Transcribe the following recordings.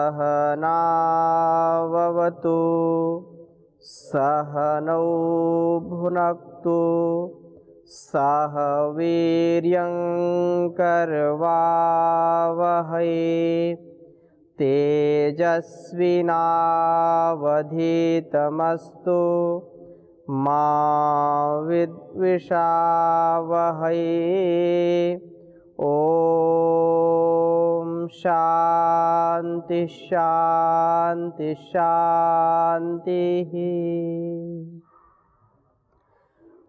सहनाववतु सहनौ भुनक्तु सह वीर्यं करवावहै तेजस्विनावधीतमस्तु मा विद्विषावहै। ओम शांति शांति शांति।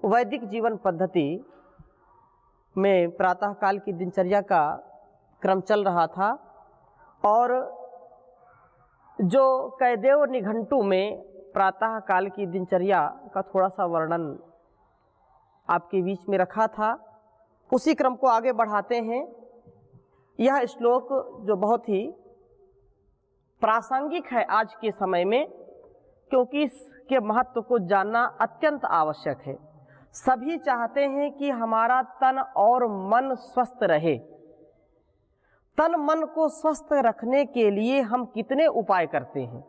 वैदिक जीवन पद्धति में प्रातःकाल की दिनचर्या का क्रम चल रहा था और जो कैदेव निघंटू में प्रातःकाल की दिनचर्या का थोड़ा सा वर्णन आपके बीच में रखा था, उसी क्रम को आगे बढ़ाते हैं। यह श्लोक जो बहुत ही प्रासंगिक है आज के समय में, क्योंकि इसके महत्व को जानना अत्यंत आवश्यक है। सभी चाहते हैं कि हमारा तन और मन स्वस्थ रहे। तन मन को स्वस्थ रखने के लिए हम कितने उपाय करते हैं,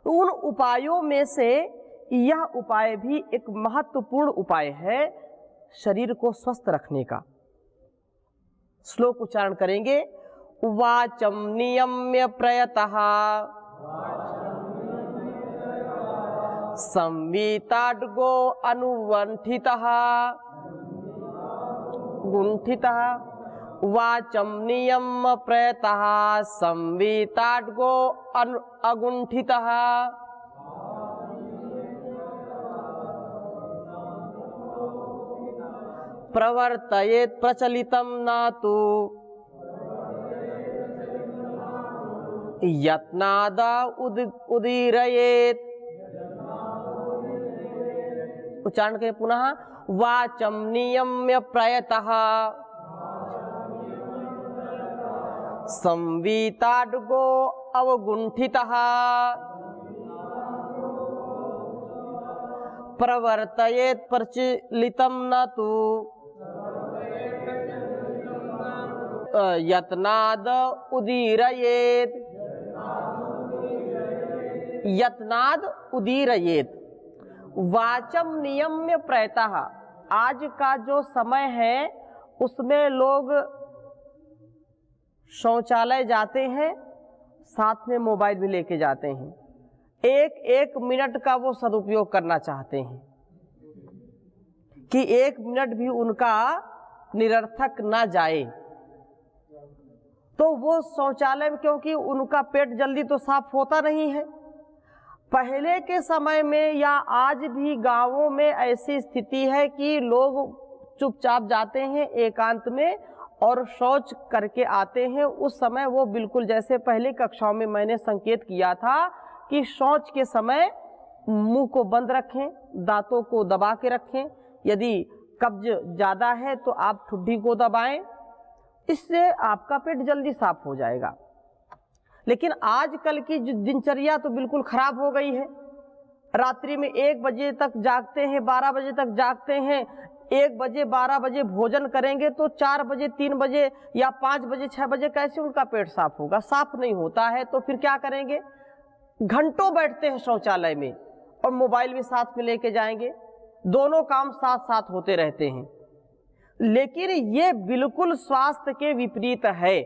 उन उपायों में से यह उपाय भी एक महत्वपूर्ण उपाय है शरीर को स्वस्थ रखने का। श्लोक उच्चारण करेंगे। वाचम नियम्य प्रयतः संवीताड्गो अनुवंठितः गुंठितः। वाचम नियम्य प्रयतः संवीताड्गो अगुंठितः। प्रवर्तयेत् प्रचलितं न तु यत्नाद उदीरयेत्। उच्चारण करें पुनः। वाचम नियम्य प्रयतः संवीताड्गो अवगुंठितः। प्रवर्तयेत् प्रचलितं न तु यत्नाद उदीरयेत्। यत्नाद उदीरयेत्। वाचम नियम्य प्रयतः। आज का जो समय है उसमें लोग शौचालय जाते हैं, साथ में मोबाइल भी लेके जाते हैं। एक एक मिनट का वो सदुपयोग करना चाहते हैं कि एक मिनट भी उनका निरर्थक ना जाए। तो वो शौचालय में, क्योंकि उनका पेट जल्दी तो साफ होता नहीं है। पहले के समय में या आज भी गांवों में ऐसी स्थिति है कि लोग चुपचाप जाते हैं एकांत में और शौच करके आते हैं। उस समय वो बिल्कुल जैसे पहले कक्षाओं में मैंने संकेत किया था कि शौच के समय मुंह को बंद रखें, दांतों को दबा के रखें। यदि कब्ज ज़्यादा है तो आप ठुड्डी को दबाएं, इससे आपका पेट जल्दी साफ हो जाएगा। लेकिन आजकल की जो दिनचर्या तो बिल्कुल खराब हो गई है। रात्रि में 1 बजे तक जागते हैं, 12 बजे तक जागते हैं। 1 बजे 12 बजे भोजन करेंगे तो 4 बजे 3 बजे या 5 बजे 6 बजे कैसे उनका पेट साफ होगा? साफ नहीं होता है तो फिर क्या करेंगे? घंटों बैठते हैं शौचालय में और मोबाइल भी साथ में लेके जाएंगे। दोनों काम साथ साथ होते रहते हैं। लेकिन ये बिल्कुल स्वास्थ्य के विपरीत है,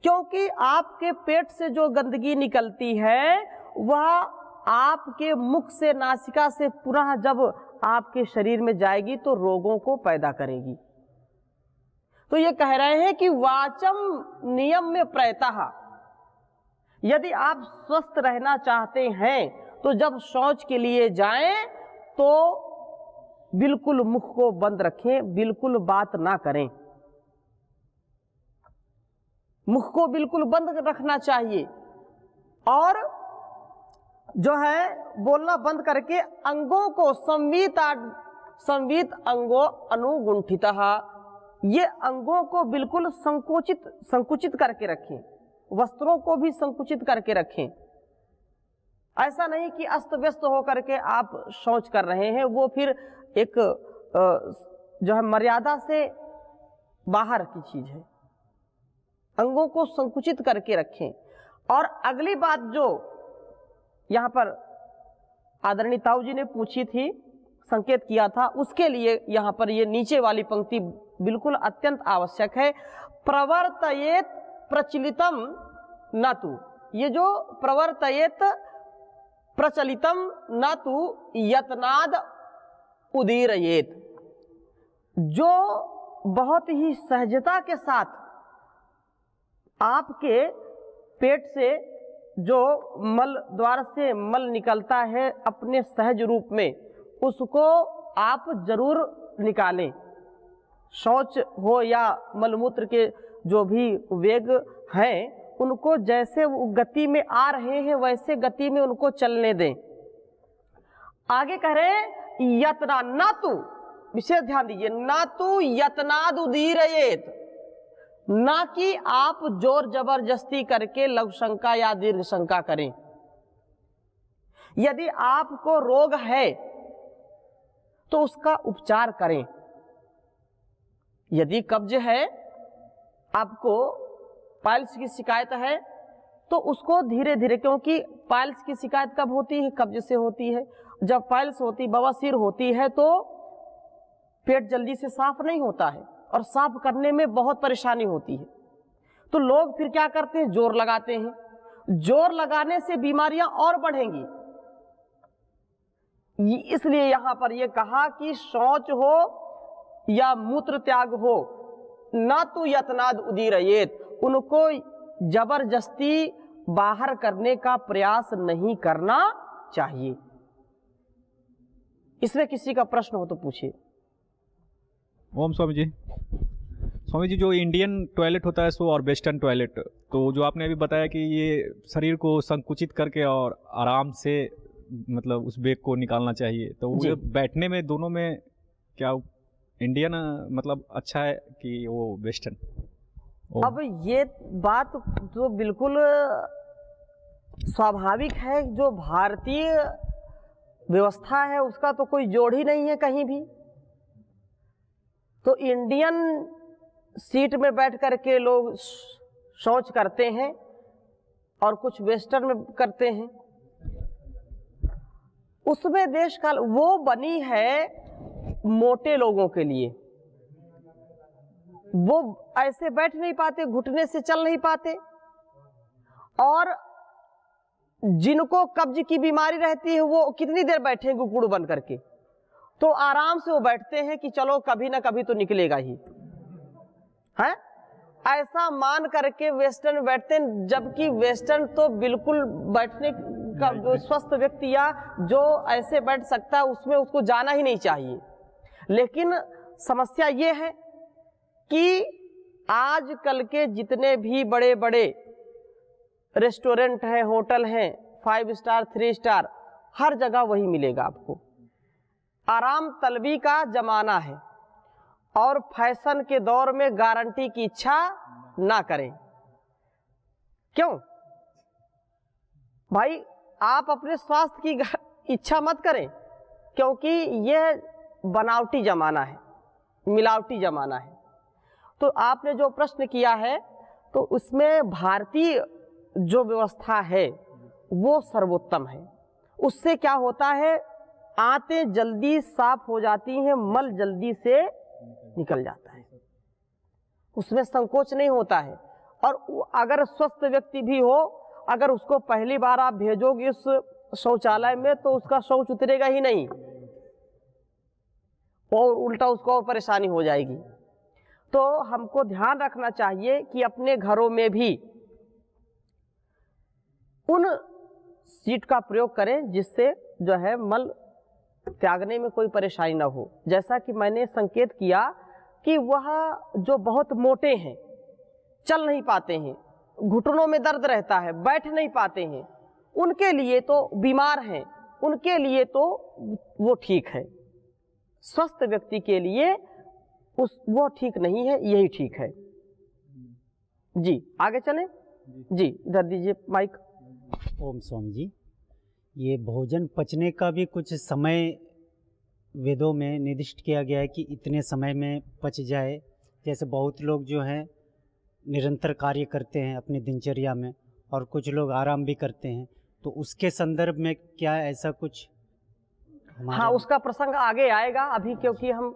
क्योंकि आपके पेट से जो गंदगी निकलती है वह आपके मुख से, नासिका से पुनः जब आपके शरीर में जाएगी तो रोगों को पैदा करेगी। तो ये कह रहे हैं कि वाचम नियम्य प्रयतः। यदि आप स्वस्थ रहना चाहते हैं तो जब शौच के लिए जाएं तो बिल्कुल मुख को बंद रखें, बिल्कुल बात ना करें। मुख को बिल्कुल बंद रखना चाहिए और जो है बोलना बंद करके अंगों को संवीत अंगो अनुगुंठितः। ये अंगों को बिल्कुल संकुचित करके रखें, वस्त्रों को भी संकुचित करके रखें। ऐसा नहीं कि अस्त व्यस्त होकर के आप शौच कर रहे हैं, वो फिर एक जो है मर्यादा से बाहर की चीज है। अंगों को संकुचित करके रखें और अगली बात जो यहाँ पर आदरणीय ताऊ जी ने पूछी थी, संकेत किया था, उसके लिए यहाँ पर ये नीचे वाली पंक्ति बिल्कुल अत्यंत आवश्यक है। प्रवर्तयेत प्रचलितम न तु, ये जो प्रवर्तयेत प्रचलितम न तु यत्नाद उदीरयेत, जो बहुत ही सहजता के साथ आपके पेट से जो मल द्वार से मल निकलता है अपने सहज रूप में, उसको आप जरूर निकालें। शौच हो या मलमूत्र के जो भी वेग हैं, उनको जैसे वो गति में आ रहे हैं वैसे गति में उनको चलने दें। आगे कह रहे हैं यतना ना तु, विशेष ध्यान दीजिए, ना तु यत्नाद उदीरयेत, ना कि आप जोर जबरदस्ती करके लघु शंका या दीर्घ शंका करें। यदि आपको रोग है तो उसका उपचार करें। यदि कब्ज है, आपको पाइल्स की शिकायत है, तो उसको धीरे धीरे, क्योंकि पाइल्स की शिकायत कब होती है? कब्ज से होती है। जब पाइल्स होती, बवासीर होती है, तो पेट जल्दी से साफ नहीं होता है और साफ करने में बहुत परेशानी होती है। तो लोग फिर क्या करते हैं? जोर लगाते हैं। जोर लगाने से बीमारियां और बढ़ेंगी। इसलिए यहां पर यह कहा कि शौच हो या मूत्र त्याग हो, ना तो यत्नाद उदीरयेत, उनको जबरदस्ती बाहर करने का प्रयास नहीं करना चाहिए। इसमें किसी का प्रश्न हो तो पूछिए। ओम स्वामी जी। स्वामी जी, जो इंडियन टॉयलेट होता है सो और वेस्टर्न टॉयलेट, तो जो आपने अभी बताया कि ये शरीर को संकुचित करके और आराम से मतलब उस वेग को निकालना चाहिए, तो वो बैठने में दोनों में क्या इंडियन मतलब अच्छा है कि वो वेस्टर्न? अब ये बात तो बिल्कुल स्वाभाविक है, जो भारतीय व्यवस्था है उसका तो कोई जोड़ ही नहीं है कहीं भी। तो इंडियन सीट में बैठ करके लोग शौच करते हैं और कुछ वेस्टर्न में करते हैं। उसमें देश काल वो बनी है मोटे लोगों के लिए। वो ऐसे बैठ नहीं पाते, घुटने से चल नहीं पाते, और जिनको कब्ज की बीमारी रहती है वो कितनी देर बैठेंगे गुड़ बन करके? तो आराम से वो बैठते हैं कि चलो कभी ना कभी तो निकलेगा ही है, ऐसा मान करके वेस्टर्न बैठते हैं। जबकि वेस्टर्न तो बिल्कुल बैठने का, स्वस्थ व्यक्ति या जो ऐसे बैठ सकता है उसमें उसको जाना ही नहीं चाहिए। लेकिन समस्या ये है कि आजकल के जितने भी बड़े बड़े रेस्टोरेंट हैं, होटल हैं, 5 स्टार 3 स्टार, हर जगह वही मिलेगा आपको। आराम तलबी का जमाना है और फैशन के दौर में गारंटी की इच्छा ना करें। क्यों भाई? आप अपने स्वास्थ्य की इच्छा मत करें, क्योंकि यह बनावटी जमाना है, मिलावटी जमाना है। तो आपने जो प्रश्न किया है, तो उसमें भारतीय जो व्यवस्था है वो सर्वोत्तम है। उससे क्या होता है, आंतें जल्दी साफ हो जाती हैं, मल जल्दी से निकल जाता है, उसमें संकोच नहीं होता है। और अगर स्वस्थ व्यक्ति भी हो, अगर उसको पहली बार आप भेजोगे उस शौचालय में, तो उसका शौच उतरेगा ही नहीं और उल्टा उसको और परेशानी हो जाएगी। तो हमको ध्यान रखना चाहिए कि अपने घरों में भी उन सीट का प्रयोग करें जिससे जो है मल त्यागने में कोई परेशानी ना हो। जैसा कि मैंने संकेत किया कि वह जो बहुत मोटे हैं, चल नहीं पाते हैं, घुटनों में दर्द रहता है, बैठ नहीं पाते हैं, उनके लिए तो बीमार हैं, उनके लिए तो वो ठीक है। स्वस्थ व्यक्ति के लिए वो ठीक नहीं है, यही ठीक है। जी आगे चलें। जी इधर दीजिए माइक। ओम स्वामी जी, ये भोजन पचने का भी कुछ समय वेदों में निर्दिष्ट किया गया है कि इतने समय में पच जाए। जैसे बहुत लोग जो हैं निरंतर कार्य करते हैं अपनी दिनचर्या में, और कुछ लोग आराम भी करते हैं, तो उसके संदर्भ में क्या ऐसा कुछ हाँ, उसका प्रसंग आगे आएगा अभी, क्योंकि हम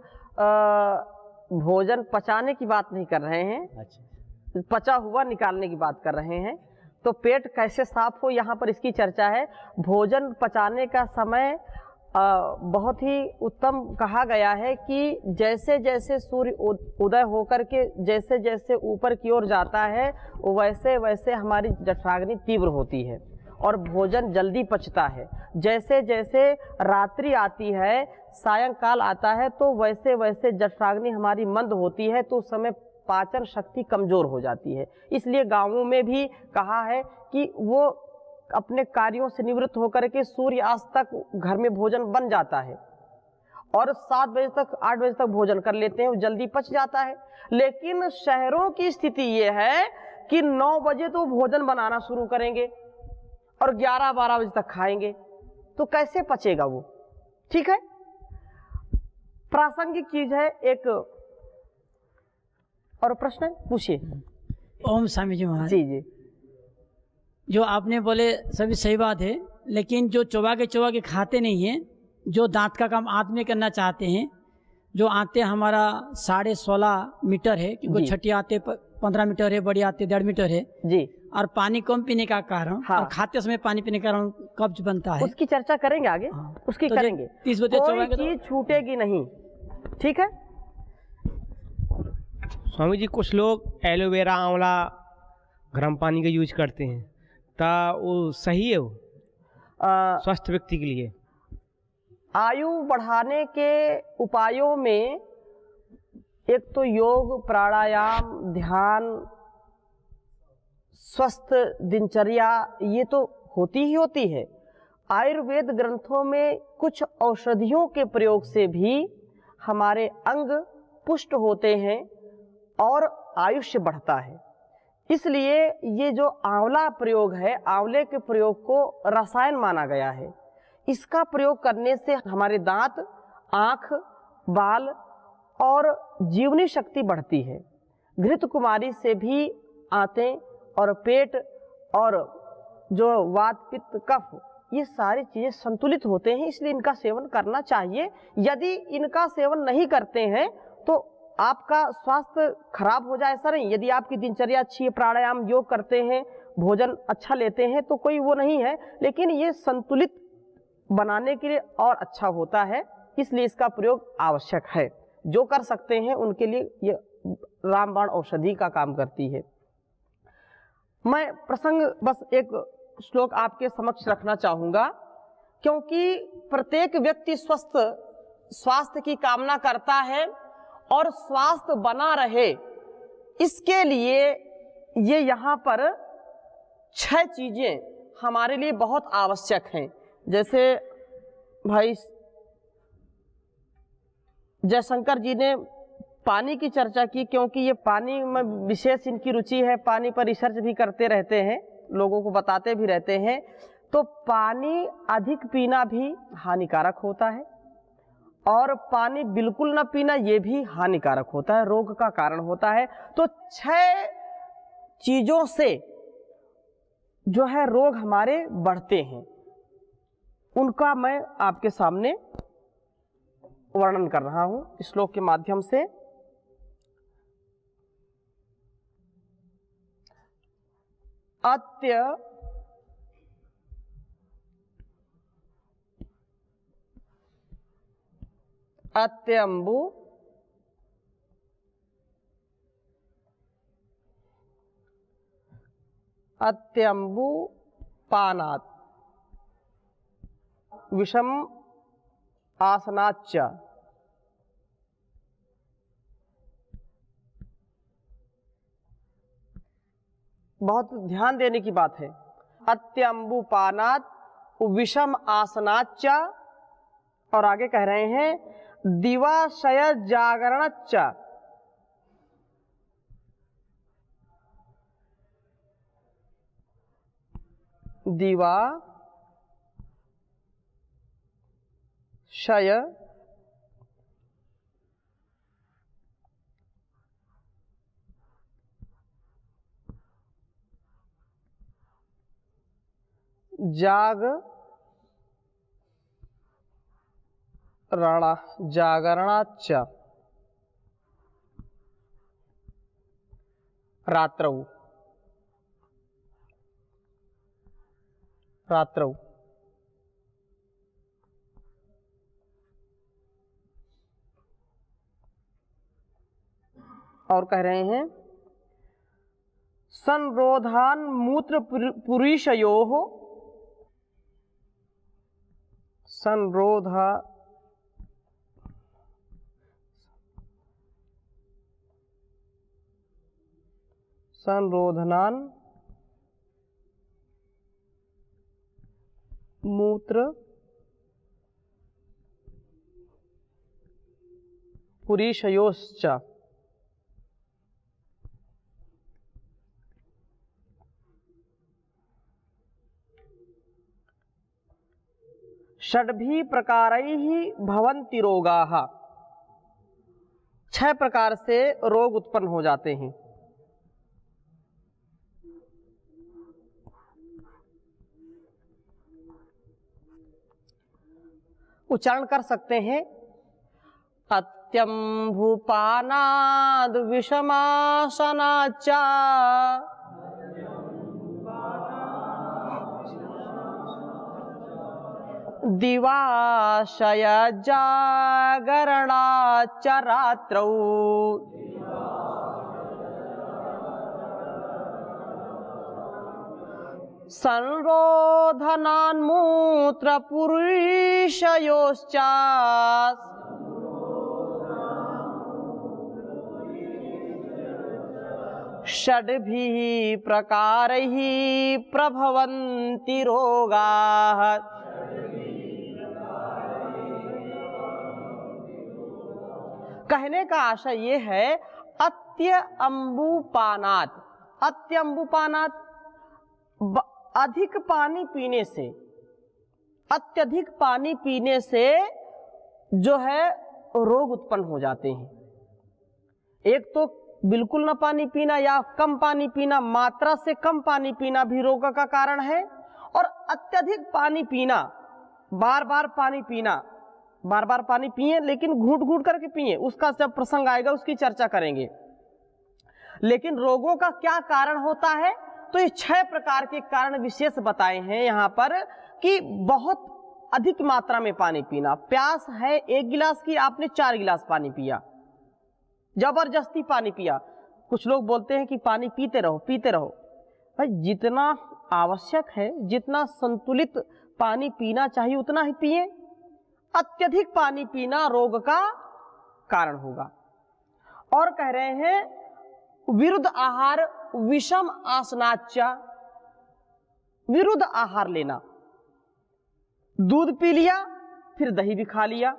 भोजन पचाने की बात नहीं कर रहे हैं, अच्छा, पचा हुआ निकालने की बात कर रहे हैं। तो पेट कैसे साफ हो, यहाँ पर इसकी चर्चा है। भोजन पचाने का समय बहुत ही उत्तम कहा गया है कि जैसे जैसे सूर्य उदय होकर के जैसे जैसे ऊपर की ओर जाता है, वैसे वैसे हमारी जठराग्नि तीव्र होती है और भोजन जल्दी पचता है। जैसे जैसे रात्रि आती है, सायंकाल आता है, तो वैसे वैसे जठराग्नि हमारी मंद होती है, तो उस समय पाचन शक्ति कमजोर हो जाती है। इसलिए गांवों में भी कहा है कि वो अपने कार्यों से निवृत्त होकर के सूर्यास्त तक घर में भोजन बन जाता है और 7 बजे तक 8 बजे तक भोजन कर लेते हैं, वो जल्दी पच जाता है। लेकिन शहरों की स्थिति ये है कि 9 बजे तो भोजन बनाना शुरू करेंगे और 11-12 बजे तक खाएंगे, तो कैसे पचेगा वो? ठीक है, प्रासंगिक चीज है। एक और प्रश्न है, पूछिए। ओम स्वामी जी महाराज, जी जी, जो आपने बोले सभी सही बात है, लेकिन जो चबा के खाते नहीं हैं, जो दांत का काम आंत में करना चाहते हैं, जो आते हमारा 16.5 मीटर है, क्योंकि जी। छोटी आते 15 मीटर है, बड़ी आते 1.5 मीटर है, जी और पानी कम पीने का कारण, हाँ। और खाते समय पानी पीने का कारण कब्ज बनता है। उसकी चर्चा करेंगे आगे, हाँ। उसकी तो करेंगे। 30 बजे कोई चबाएंगे चीज छूटेगी नहीं, ठीक है। स्वामी जी, कुछ लोग एलोवेरा, आंवला, गर्म पानी का यूज करते हैं, ता वो सही है वो स्वस्थ व्यक्ति के लिए? आयु बढ़ाने के उपायों में एक तो योग, प्राणायाम, ध्यान, स्वस्थ दिनचर्या, ये तो होती ही होती है। आयुर्वेद ग्रंथों में कुछ औषधियों के प्रयोग से भी हमारे अंग पुष्ट होते हैं और आयुष्य बढ़ता है। इसलिए ये जो आंवला प्रयोग है, आंवले के प्रयोग को रसायन माना गया है। इसका प्रयोग करने से हमारे दांत, आँख, बाल और जीवनी शक्ति बढ़ती है। घृत कुमारी से भी आंतें और पेट और जो वात, पित्त, कफ, ये सारी चीज़ें संतुलित होते हैं, इसलिए इनका सेवन करना चाहिए। यदि इनका सेवन नहीं करते हैं तो आपका स्वास्थ्य खराब हो जाए, ऐसा नहीं। यदि आपकी दिनचर्या अच्छी है, प्राणायाम, योग करते हैं, भोजन अच्छा लेते हैं, तो कोई वो नहीं है, लेकिन ये संतुलित बनाने के लिए और अच्छा होता है, इसलिए इसका प्रयोग आवश्यक है। जो कर सकते हैं उनके लिए ये रामबाण औषधि का काम करती है। मैं प्रसंग बस एक श्लोक आपके समक्ष रखना चाहूँगा, क्योंकि प्रत्येक व्यक्ति स्वास्थ्य की कामना करता है और स्वास्थ्य बना रहे, इसके लिए ये यहाँ पर 6 चीज़ें हमारे लिए बहुत आवश्यक हैं। जैसे भाई जयशंकर जी ने पानी की चर्चा की, क्योंकि ये पानी में विशेष इनकी रुचि है, पानी पर रिसर्च भी करते रहते हैं, लोगों को बताते भी रहते हैं। तो पानी अधिक पीना भी हानिकारक होता है और पानी बिल्कुल न पीना ये भी हानिकारक होता है, रोग का कारण होता है। तो 6 चीज़ों से जो है रोग हमारे बढ़ते हैं, उनका मैं आपके सामने वर्णन कर रहा हूं इस श्लोक के माध्यम से। अत्यंबु अत्यंबु पानात् विषम आसनाच्च बहुत ध्यान देने की बात है। अत्यंबु पानात् विषम आसनाच्च, और आगे कह रहे हैं दिवाशय जागरणच्च, दिवा शय जागरणाच्च रात्रौ और कह रहे हैं संरोधान मूत्र पुरुषयोः संरोधनान मूत्र पुरुषयोश्च षड्भी प्रकारैः भवन्ति रोगाः। 6 प्रकार से रोग उत्पन्न हो जाते हैं। उच्चारण कर सकते हैं। अत्यम्भुपानाद् विषमासनाच्च दिवाशय जागरणाच्च रात्रौ संरोधनान्मूत्र पुरुषयोश्च षड्भिः प्रकारैः प्रभवन्ति रोगाः। कहने का आशय ये है अत्यम्बुपानात्। अत्यम्बुपानात् अधिक पानी पीने से, अत्यधिक पानी पीने से जो है रोग उत्पन्न हो जाते हैं। एक तो बिल्कुल ना पानी पीना या कम पानी पीना, मात्रा से कम पानी पीना भी रोग का कारण है। और अत्यधिक पानी पीना, बार बार पानी पीना, बार बार पानी पिए लेकिन घूंट घूंट करके पिए, उसका जब प्रसंग आएगा उसकी चर्चा करेंगे। लेकिन रोगों का क्या कारण होता है, तो ये 6 प्रकार के कारण विशेष बताए हैं यहाँ पर कि बहुत अधिक मात्रा में पानी पीना। प्यास है 1 गिलास की, आपने 4 गिलास पानी पिया, जबरदस्ती पानी पिया। कुछ लोग बोलते हैं कि पानी पीते रहो पीते रहो। भाई जितना आवश्यक है, जितना संतुलित पानी पीना चाहिए उतना ही पिए। अत्यधिक पानी पीना रोग का कारण होगा। और कह रहे हैं विरुद्ध आहार विषम आसनाच्च। विरुद्ध आहार लेना, दूध पी लिया फिर दही भी खा लिया,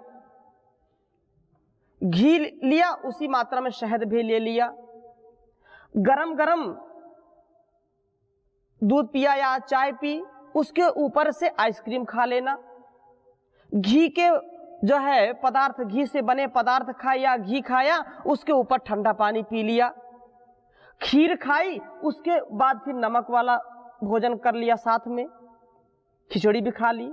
घी लिया उसी मात्रा में शहद भी ले लिया, गरम गरम दूध पिया या चाय पी, उसके ऊपर से आइसक्रीम खा लेना, घी के जो है पदार्थ, घी से बने पदार्थ खाए या घी खाया उसके ऊपर ठंडा पानी पी लिया, खीर खाई उसके बाद फिर नमक वाला भोजन कर लिया, साथ में खिचड़ी भी खा ली।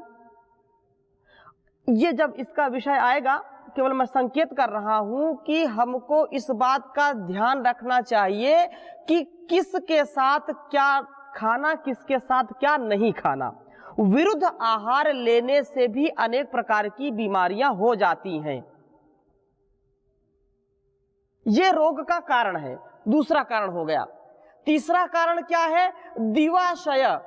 ये जब इसका विषय आएगा, केवल मैं संकेत कर रहा हूं कि हमको इस बात का ध्यान रखना चाहिए कि किसके साथ क्या खाना, किसके साथ क्या नहीं खाना। विरुद्ध आहार लेने से भी अनेक प्रकार की बीमारियां हो जाती हैं। यह रोग का कारण है, दूसरा कारण हो गया। तीसरा कारण क्या है? दिवाशय।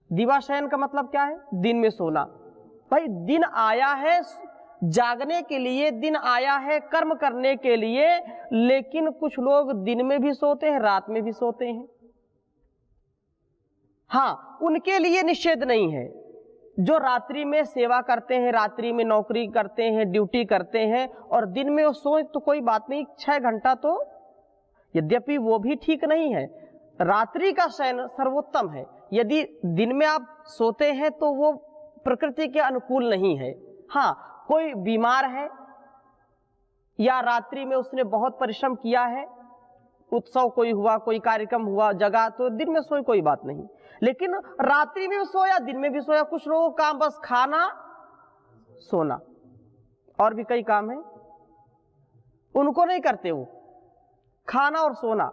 दिवाशयन का मतलब क्या है? दिन में सोना। भाई दिन आया है जागने के लिए, दिन आया है कर्म करने के लिए, लेकिन कुछ लोग दिन में भी सोते हैं, रात में भी सोते हैं। हाँ, उनके लिए निषेध नहीं है। जो रात्रि में सेवा करते हैं, रात्रि में नौकरी करते हैं, ड्यूटी करते हैं और दिन में वो सोए तो कोई बात नहीं, 6 घंटा तो, यद्यपि वो भी ठीक नहीं है। रात्रि का शयन सर्वोत्तम है। यदि दिन में आप सोते हैं तो वो प्रकृति के अनुकूल नहीं है। हाँ, कोई बीमार है या रात्रि में उसने बहुत परिश्रम किया है, उत्सव कोई हुआ, कोई कार्यक्रम हुआ जगह, तो दिन में सोए कोई बात नहीं, लेकिन रात्रि में भी सोया, दिन में भी सोया। कुछ लोगों का काम बस खाना सोना, और भी कई काम है उनको नहीं करते, वो खाना और सोना।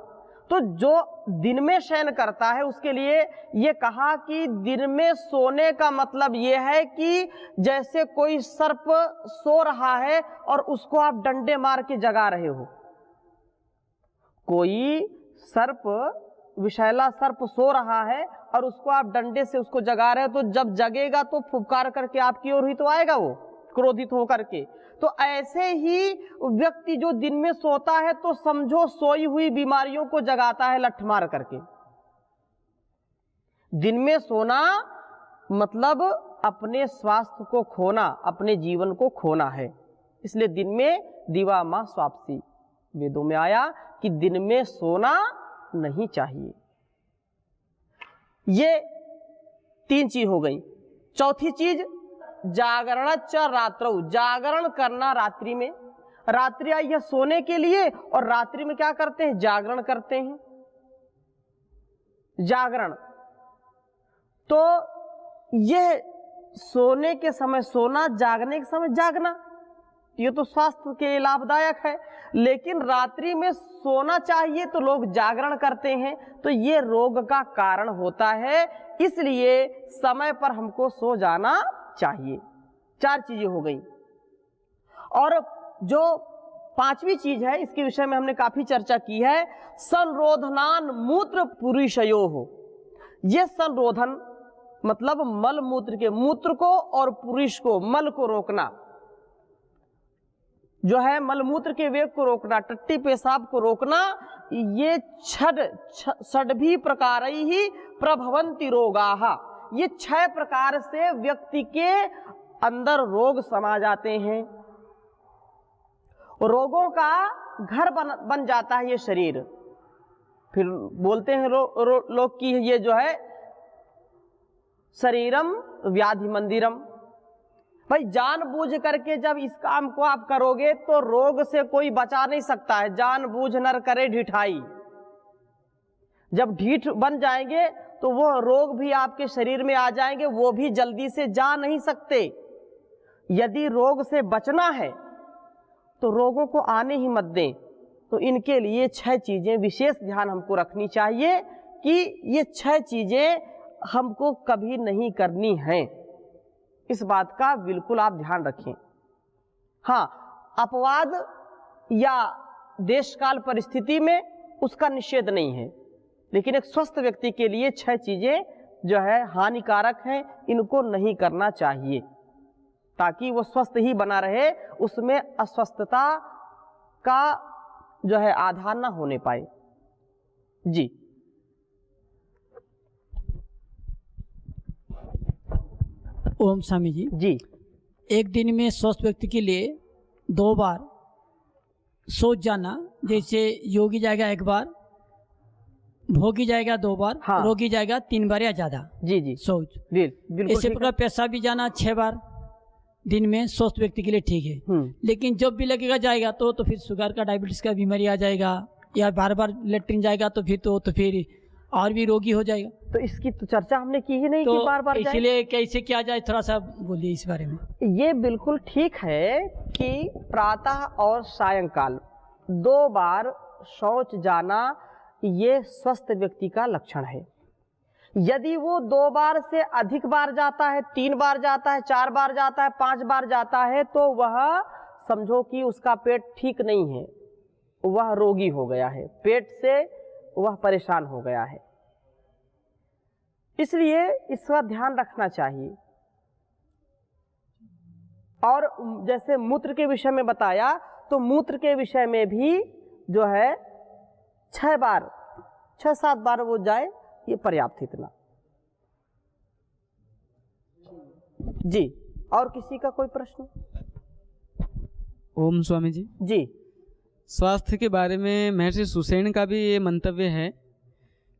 तो जो दिन में शयन करता है उसके लिए ये कहा कि दिन में सोने का मतलब ये है कि जैसे कोई सर्प सो रहा है और उसको आप डंडे मार के जगा रहे हो। कोई सर्प, विषैला सर्प सो रहा है और उसको आप डंडे से उसको जगा रहे हो, तो जब जगेगा तो फुफकार करके आपकी ओर ही तो आएगा, वो क्रोधित होकर के। तो ऐसे ही व्यक्ति जो दिन में सोता है तो समझो सोई हुई बीमारियों को जगाता है लठ मार करके। दिन में सोना मतलब अपने स्वास्थ्य को खोना, अपने जीवन को खोना है। इसलिए दिन में दिवा मां स्वापसी, वेदों में आया कि दिन में सोना नहीं चाहिए। ये 3 चीज हो गई। चौथी चीज जागरण च रात्रौ, जागरण करना रात्रि में। रात्रि आई है सोने के लिए और रात्रि में क्या करते हैं, जागरण करते हैं। जागरण तो यह सोने के समय सोना, जागने के समय जागना, ये तो स्वास्थ्य के लिए लाभदायक है। लेकिन रात्रि में सोना चाहिए तो लोग जागरण करते हैं, तो ये रोग का कारण होता है। इसलिए समय पर हमको सो जाना चाहिए। 4 चीजें हो गई। और जो 5वीं चीज है, इसके विषय में हमने काफी चर्चा की है, संरोधनान मूत्र पुरुषयो हो। ये संरोधन मतलब मल मूत्र के, मूत्र को और पुरुष को, मल को रोकना जो है, मलमूत्र के वेग को रोकना, टट्टी पेशाब को रोकना। ये षड्भी प्रकार ही प्रभवंती रोगाः, ये 6 प्रकार से व्यक्ति के अंदर रोग समा जाते हैं। रोगों का घर बन जाता है ये शरीर। फिर बोलते हैं लोग कि ये जो है शरीरम व्याधि मंदिरम। भाई जानबूझ करके जब इस काम को आप करोगे तो रोग से कोई बचा नहीं सकता है। जानबूझ नर करे ढिठाई, जब ढीठ बन जाएंगे तो वो रोग भी आपके शरीर में आ जाएंगे, वो भी जल्दी से जा नहीं सकते। यदि रोग से बचना है तो रोगों को आने ही मत दें। तो इनके लिए 6 चीजें विशेष ध्यान हमको रखनी चाहिए कि ये 6 चीजें हमको कभी नहीं करनी हैं। इस बात का बिल्कुल आप ध्यान रखें। हाँ, अपवाद या देशकाल परिस्थिति में उसका निषेध नहीं है, लेकिन एक स्वस्थ व्यक्ति के लिए 6 चीजें जो है हानिकारक हैं, इनको नहीं करना चाहिए ताकि वो स्वस्थ ही बना रहे, उसमें अस्वस्थता का जो है आधार ना होने पाए। जी ओम स्वामी जी। जी एक दिन में स्वस्थ व्यक्ति के लिए 2 बार सोच जाना, जैसे योगी जाएगा 1 बार, भोगी जाएगा 2 बार, हाँ। रोगी जाएगा 3 बार या ज्यादा जी जी सोच। बिल्कुल इसी ठीक है। प्रकार पेशाब भी जाना 6 बार दिन में स्वस्थ व्यक्ति के लिए ठीक है। लेकिन जब भी लगेगा जाएगा तो फिर शुगर का, डायबिटीज का बीमारी आ जाएगा, या बार बार लेटरिन जाएगा तो फिर और भी रोगी हो जाएगा। तो इसकी तो चर्चा हमने की ही नहीं तो कि बार बार जाए। इसलिए कैसे किया जाए, थोड़ा सा बोलिए इस बारे में। ये बिल्कुल ठीक है कि प्रातः और सायंकाल 2 बार शौच जाना ये स्वस्थ व्यक्ति का लक्षण है। यदि वो 2 बार से अधिक बार जाता है, 3 बार जाता है, 4 बार जाता है, 5 बार जाता है, तो वह समझो कि उसका पेट ठीक नहीं है, वह रोगी हो गया है, पेट से वह परेशान हो गया है। इसलिए इसका ध्यान रखना चाहिए। और जैसे मूत्र के विषय में बताया, तो मूत्र के विषय में भी जो है 6 बार, 6-7 बार वो जाए, ये पर्याप्त इतना। जी, और किसी का कोई प्रश्न? ओम स्वामी जी। जी, स्वास्थ्य के बारे में महर्षि सुसेन का भी ये मंतव्य है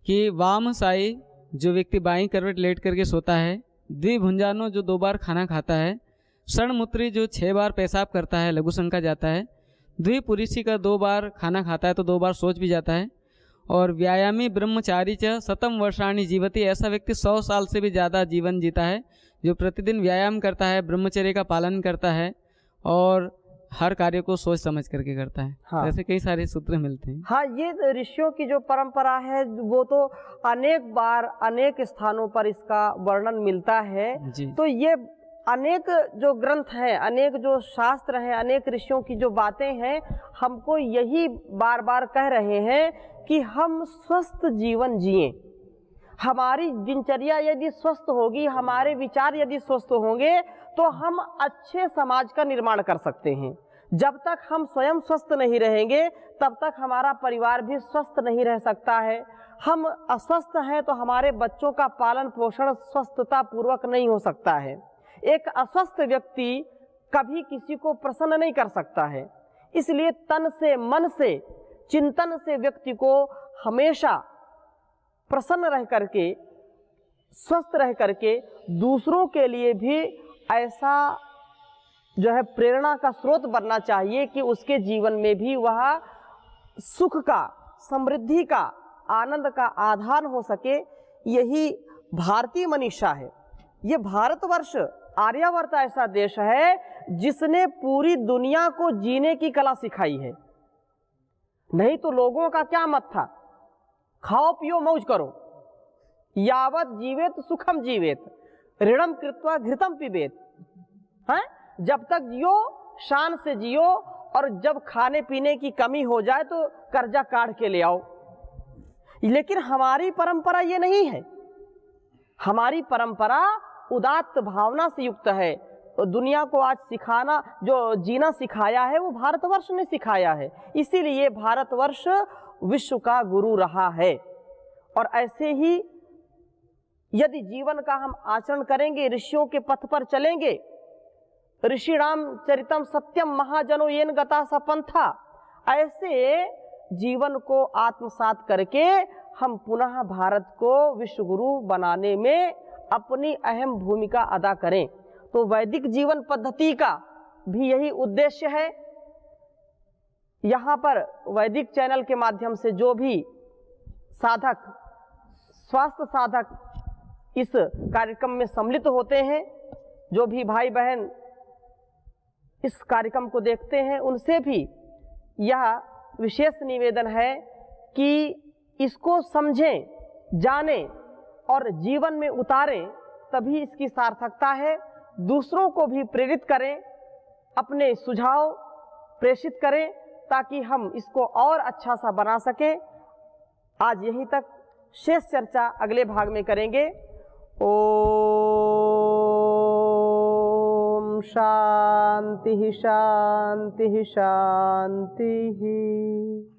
कि वाम साई जो व्यक्ति बाईं करवट लेट करके सोता है, द्विभुंजानो जो 2 बार खाना खाता है, षणमूत्री जो 6 बार पेशाब करता है, लघु शंका जाता है, द्विपुरुषी का 2 बार खाना खाता है तो 2 बार सोच भी जाता है, और व्यायामी ब्रह्मचारी च शतम वर्षाणि जीवति, ऐसा व्यक्ति 100 साल से भी ज़्यादा जीवन जीता है जो प्रतिदिन व्यायाम करता है, ब्रह्मचर्य का पालन करता है और हर कार्य को सोच समझ करके करता है। हाँ। ऐसे कई सारे सूत्र मिलते हैं। हाँ, ये ऋषियों की जो परंपरा है वो तो अनेक बार अनेक स्थानों पर इसका वर्णन मिलता है। जी। तो ये अनेक जो ग्रंथ हैं, अनेक जो शास्त्र हैं, अनेक ऋषियों की जो बातें हैं, हमको यही बार बार कह रहे हैं कि हम स्वस्थ जीवन जिएं। हमारी दिनचर्या यदि स्वस्थ होगी, हमारे विचार यदि स्वस्थ होंगे, तो हम अच्छे समाज का निर्माण कर सकते हैं। जब तक हम स्वयं स्वस्थ नहीं रहेंगे, तब तक हमारा परिवार भी स्वस्थ नहीं रह सकता है। हम अस्वस्थ हैं तो हमारे बच्चों का पालन पोषण स्वस्थता पूर्वक नहीं हो सकता है। एक अस्वस्थ व्यक्ति कभी किसी को प्रसन्न नहीं कर सकता है। इसलिए तन से, मन से, चिंतन से व्यक्ति को हमेशा प्रसन्न रह करके, स्वस्थ रह करके दूसरों के लिए भी ऐसा जो है प्रेरणा का स्रोत बनना चाहिए कि उसके जीवन में भी वह सुख का, समृद्धि का, आनंद का आधार हो सके। यही भारतीय मनीषा है। ये भारतवर्ष, आर्यावर्त ऐसा देश है जिसने पूरी दुनिया को जीने की कला सिखाई है। नहीं तो लोगों का क्या मत था, खाओ पियो मौज करो, यावत जीवेत सुखम जीवेत, ऋणम कृत्वा घृतम पिबेत। हैं? जब तक जियो शान से जियो, और जब खाने पीने की कमी हो जाए तो कर्जा काढ़ के ले आओ। लेकिन हमारी परंपरा ये नहीं है। हमारी परंपरा उदात्त भावना से युक्त है। तो दुनिया को आज सिखाना, जो जीना सिखाया है, वो भारतवर्ष ने सिखाया है। इसीलिए भारतवर्ष विश्व का गुरु रहा है। और ऐसे ही यदि जीवन का हम आचरण करेंगे, ऋषियों के पथ पर चलेंगे, ऋषिणाम चरितम सत्यम महाजनो येन गता सपंथा, ऐसे जीवन को आत्मसात करके हम पुनः भारत को विश्व गुरु बनाने में अपनी अहम भूमिका अदा करें। तो वैदिक जीवन पद्धति का भी यही उद्देश्य है। यहाँ पर वैदिक चैनल के माध्यम से जो भी साधक, स्वास्थ्य साधक इस कार्यक्रम में सम्मिलित होते हैं, जो भी भाई बहन इस कार्यक्रम को देखते हैं, उनसे भी यह विशेष निवेदन है कि इसको समझें, जानें और जीवन में उतारें, तभी इसकी सार्थकता है। दूसरों को भी प्रेरित करें, अपने सुझाव प्रेषित करें, ताकि हम इसको और अच्छा सा बना सकें। आज यहीं तक, शेष चर्चा अगले भाग में करेंगे। ओम शांति शांति शांति।